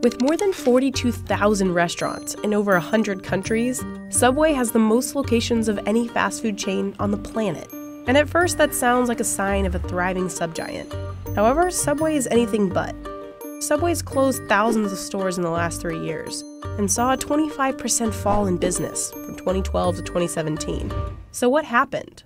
With more than 42,000 restaurants in over 100 countries, Subway has the most locations of any fast food chain on the planet. And at first, that sounds like a sign of a thriving subgiant. However, Subway is anything but. Subway's closed thousands of stores in the last 3 years and saw a 25% fall in business from 2012 to 2017. So what happened?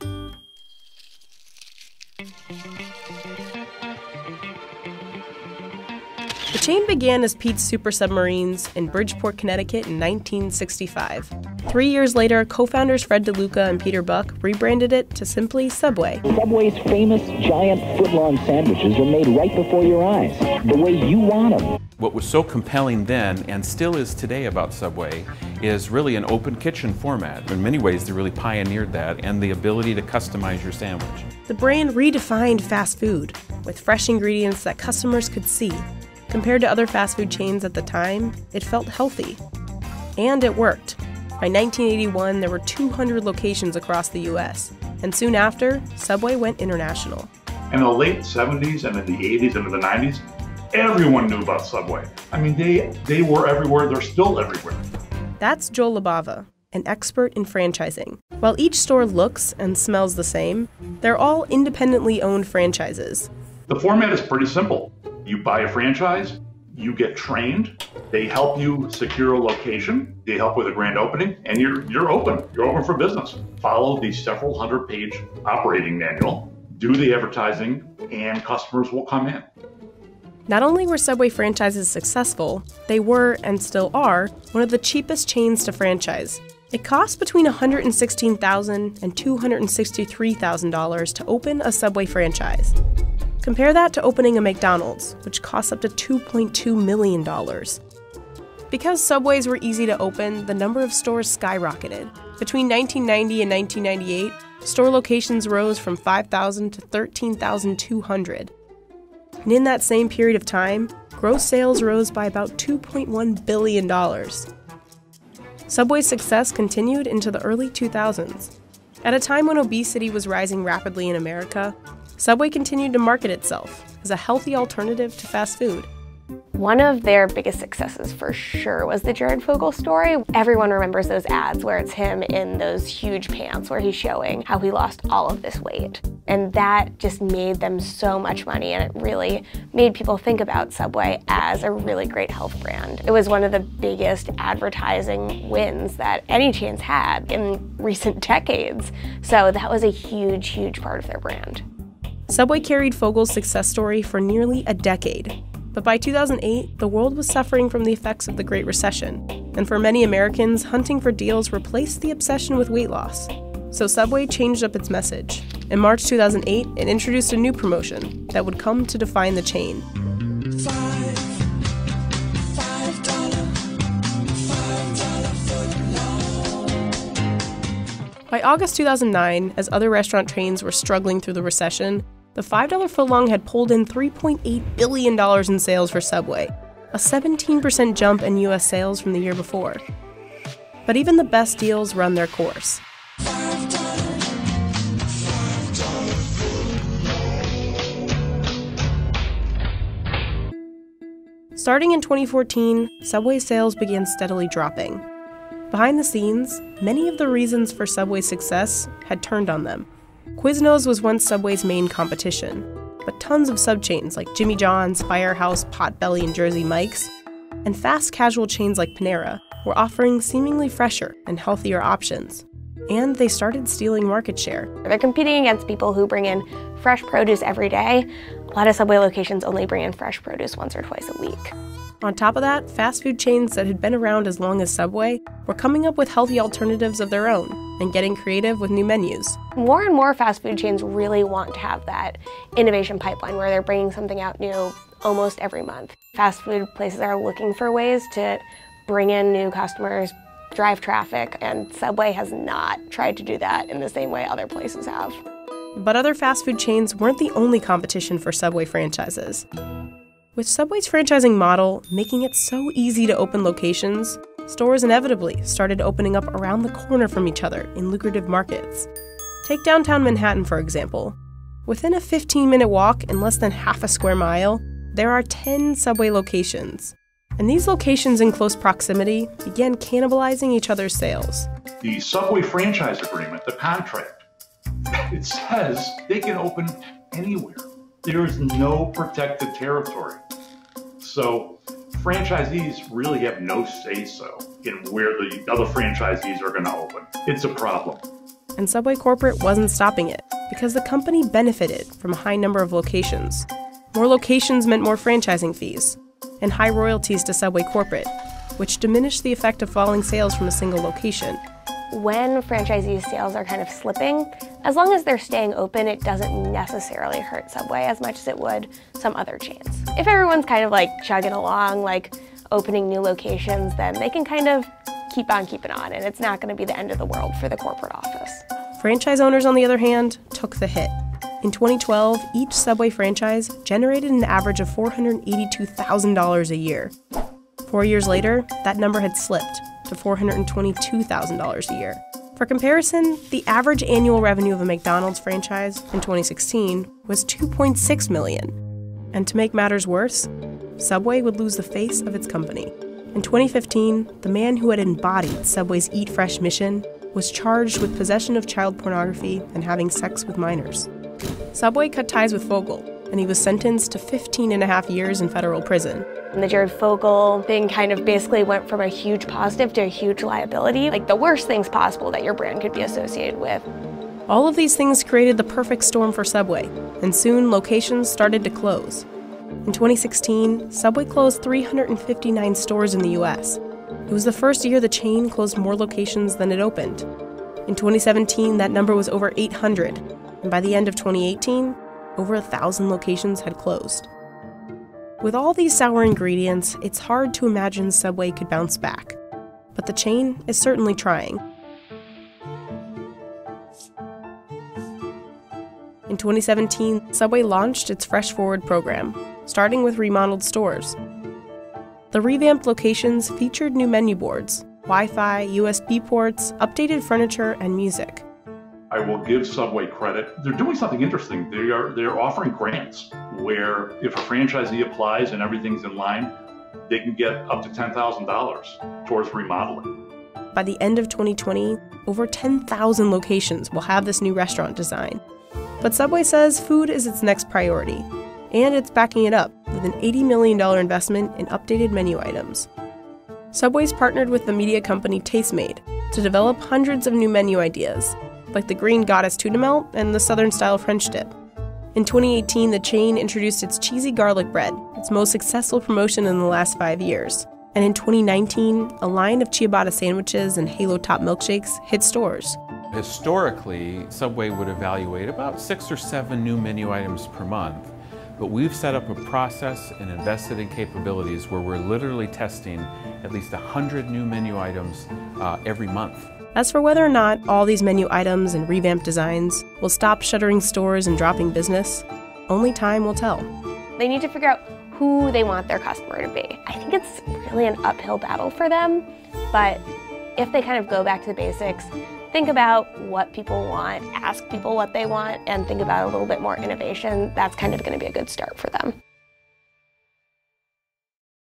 The chain began as Pete's Super Submarines in Bridgeport, Connecticut in 1965. 3 years later, co-founders Fred DeLuca and Peter Buck rebranded it to simply Subway. Subway's famous giant foot-long sandwiches are made right before your eyes, the way you want them. What was so compelling then, and still is today about Subway, is really an open kitchen format. In many ways, they really pioneered that and the ability to customize your sandwich. The brand redefined fast food with fresh ingredients that customers could see. Compared to other fast food chains at the time, it felt healthy. And it worked. By 1981, there were 200 locations across the U.S. And soon after, Subway went international. In the late 70s and in the 80s and in the 90s, everyone knew about Subway. I mean, they were everywhere. They're still everywhere. That's Joel Labava, an expert in franchising. While each store looks and smells the same, they're all independently owned franchises. The format is pretty simple. You buy a franchise, you get trained, they help you secure a location, they help with a grand opening, and you're open. You're open for business. Follow the several hundred-page operating manual, do the advertising, and customers will come in. Not only were Subway franchises successful, they were, and still are, one of the cheapest chains to franchise. It costs between $116,000 and $263,000 to open a Subway franchise. Compare that to opening a McDonald's, which costs up to $2.2 million. Because Subways were easy to open, the number of stores skyrocketed. Between 1990 and 1998, store locations rose from 5,000 to 13,200. And in that same period of time, gross sales rose by about $2.1 billion. Subway's success continued into the early 2000s. At a time when obesity was rising rapidly in America, Subway continued to market itself as a healthy alternative to fast food. One of their biggest successes for sure was the Jared Fogle story. Everyone remembers those ads where it's him in those huge pants where he's showing how he lost all of this weight. And that just made them so much money, and it really made people think about Subway as a really great health brand. It was one of the biggest advertising wins that any chain's had in recent decades. So that was a huge, huge part of their brand. Subway carried Fogle's success story for nearly a decade. But by 2008, the world was suffering from the effects of the Great Recession. And for many Americans, hunting for deals replaced the obsession with weight loss. So Subway changed up its message. In March 2008, it introduced a new promotion that would come to define the chain. By August 2009, as other restaurant chains were struggling through the recession, the $5 footlong had pulled in $3.8 billion in sales for Subway, a 17% jump in U.S. sales from the year before. But even the best deals run their course. Starting in 2014, Subway sales began steadily dropping. Behind the scenes, many of the reasons for Subway's success had turned on them. Quiznos was once Subway's main competition, but tons of subchains like Jimmy John's, Firehouse, Potbelly, and Jersey Mike's, and fast casual chains like Panera were offering seemingly fresher and healthier options. And they started stealing market share. They're competing against people who bring in fresh produce every day. A lot of Subway locations only bring in fresh produce once or twice a week. On top of that, fast food chains that had been around as long as Subway were coming up with healthy alternatives of their own and getting creative with new menus. More and more fast food chains really want to have that innovation pipeline where they're bringing something out new almost every month. Fast food places are looking for ways to bring in new customers, drive traffic, and Subway has not tried to do that in the same way other places have. But other fast food chains weren't the only competition for Subway franchises. With Subway's franchising model making it so easy to open locations, stores inevitably started opening up around the corner from each other in lucrative markets. Take downtown Manhattan, for example. Within a 15-minute walk and less than half a square mile, there are 10 Subway locations. And these locations in close proximity began cannibalizing each other's sales. The Subway franchise agreement, the contract, it says they can open anywhere. There is no protected territory. So franchisees really have no say-so in where the other franchisees are going to open. It's a problem. And Subway Corporate wasn't stopping it, because the company benefited from a high number of locations. More locations meant more franchising fees, and high royalties to Subway Corporate, which diminished the effect of falling sales from a single location. When franchisees' sales are kind of slipping, as long as they're staying open, it doesn't necessarily hurt Subway as much as it would some other chains. If everyone's kind of like chugging along, like opening new locations, then they can kind of keep on keeping on, and it's not going to be the end of the world for the corporate office. Franchise owners, on the other hand, took the hit. In 2012, each Subway franchise generated an average of $482,000 a year. 4 years later, that number had slipped to $422,000 a year. For comparison, the average annual revenue of a McDonald's franchise in 2016 was $2.6 million. And to make matters worse, Subway would lose the face of its company. In 2015, the man who had embodied Subway's Eat Fresh mission was charged with possession of child pornography and having sex with minors. Subway cut ties with Fogel, and he was sentenced to 15.5 years in federal prison. And the Jared Fogel thing kind of basically went from a huge positive to a huge liability, like the worst things possible that your brand could be associated with. All of these things created the perfect storm for Subway, and soon locations started to close. In 2016, Subway closed 359 stores in the US. It was the first year the chain closed more locations than it opened. In 2017, that number was over 800, and by the end of 2018, over 1,000 locations had closed. With all these sour ingredients, it's hard to imagine Subway could bounce back. But the chain is certainly trying. In 2017, Subway launched its Fresh Forward program, starting with remodeled stores. The revamped locations featured new menu boards, Wi-Fi, USB ports, updated furniture, and music. I will give Subway credit. They're doing something interesting. They're offering grants where if a franchisee applies and everything's in line, they can get up to $10,000 towards remodeling. By the end of 2020, over 10,000 locations will have this new restaurant design. But Subway says food is its next priority, and it's backing it up with an $80 million investment in updated menu items. Subway's partnered with the media company Tastemade to develop hundreds of new menu ideas, like the Green Goddess tuna melt and the Southern-style French dip. In 2018, the chain introduced its cheesy garlic bread, its most successful promotion in the last 5 years. And in 2019, a line of ciabatta sandwiches and Halo Top milkshakes hit stores. Historically, Subway would evaluate about 6 or 7 new menu items per month, but we've set up a process and invested in capabilities where we're literally testing at least 100 new menu items every month. As for whether or not all these menu items and revamped designs will stop shuttering stores and dropping business, only time will tell. They need to figure out who they want their customer to be. I think it's really an uphill battle for them, but if they kind of go back to the basics, think about what people want, ask people what they want, and think about a little bit more innovation, that's kind of going to be a good start for them.